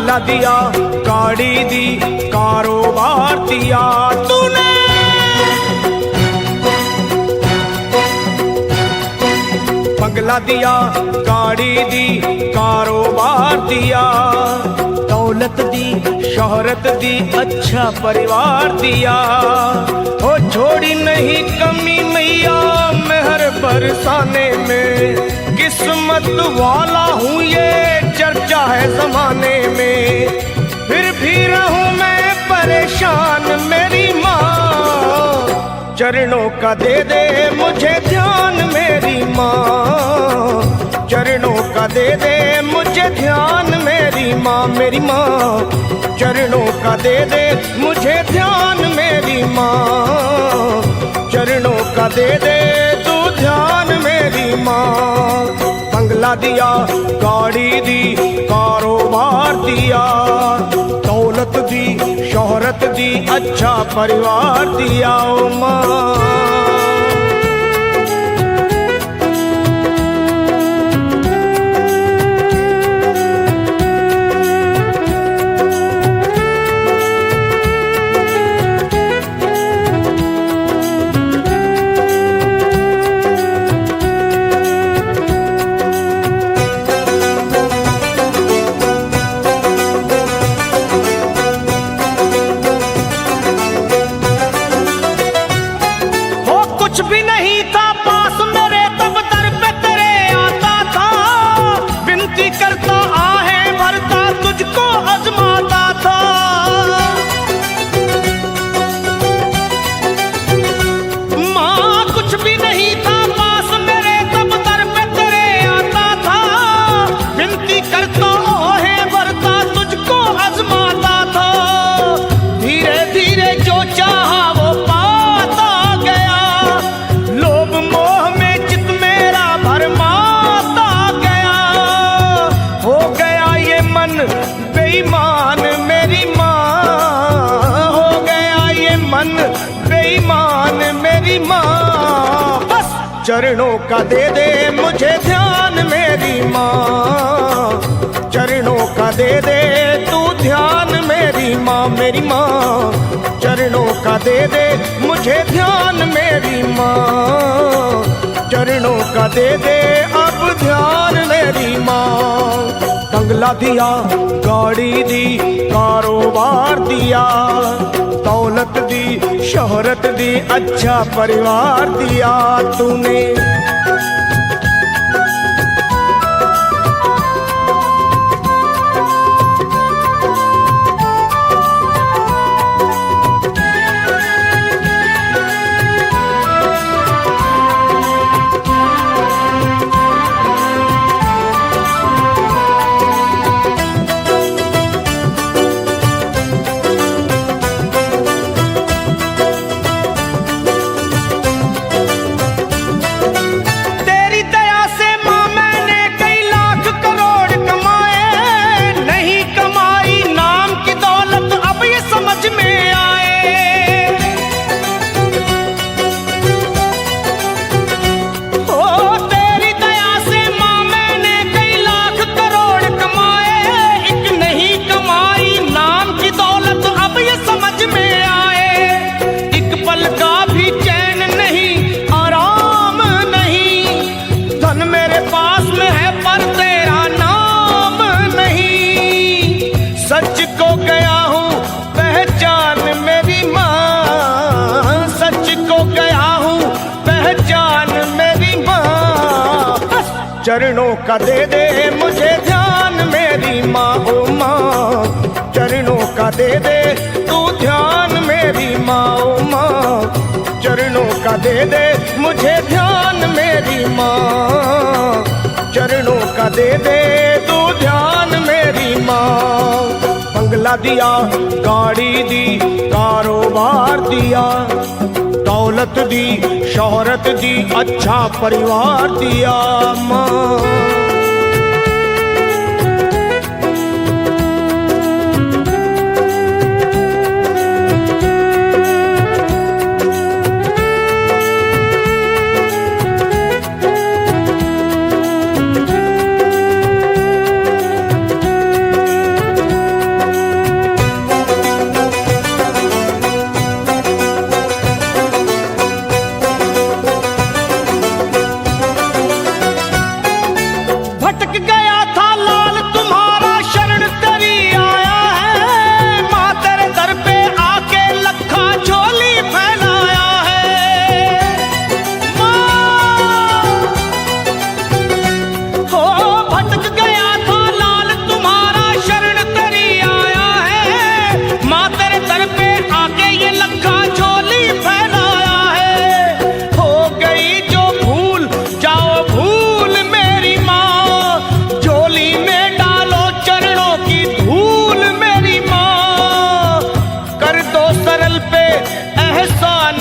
बंगला दिया, गाड़ी दी, कारोबार दिया तूने। बंगला दिया, गाड़ी दी, कारोबार दिया, दौलत दी, शोहरत दी, अच्छा परिवार दिया। ओ छोड़ी नहीं कमी मैया मेहर बरसाने में, किस्मत वाला हूँ ये चर्चा है जमाने में। फिर भी रहूं मैं परेशान मेरी माँ, चरणों का दे दे मुझे ध्यान मेरी माँ, चरणों का दे दे मुझे ध्यान मेरी माँ। मेरी माँ चरणों का दे दे मुझे ध्यान मेरी माँ, चरणों का दे दे तू ध्यान मेरी माँ। बंगला दिया, गाड़ी दी, कारोबार दिया, दौलत दी, शोहरत दी, अच्छा परिवार दिया ओ माँ। कुछ भी नहीं था पास मेरे तब दर पे तेरे आता था, विनती करता आहें भरता तुझको आजमाता था। माँ कुछ भी नहीं था पास मेरे तब दर पे तेरे आता था, विनती करता आहें भरता तुझको आजमाता था। धीरे धीरे जो चाहा वो बेईमान मेरी माँ, हो गया ये मन बेईमान मेरी माँ। बस चरणों का दे दे मुझे ध्यान मेरी माँ, चरणों का दे दे तू ध्यान मेरी माँ। मेरी माँ चरणों का दे दे मुझे ध्यान मेरी माँ, चरणों का दे दे अब ध्यान मेरी माँ। बंगला दिया, गाड़ी दी, कारोबार दिया, दौलत दी, शोहरत दी, अच्छा परिवार दिया तूने। सच को गया हूँ पहचान मेरी माँ, सच को गया हूँ पहचान मेरी माँ। चरणों का दे दे मुझे ध्यान मेरी माँ, ओ माँ चरणों का दे दे तू ध्यान मेरी माँ, ओ माँ चरणों का दे दे मुझे ध्यान मेरी माँ, चरणों का दे दे तू ध्यान मेरी माँ। बंगला दिया, गाड़ी दी, कारोबार दिया, दौलत दी, शोहरत दी, अच्छा परिवार दिया माँ। एहसान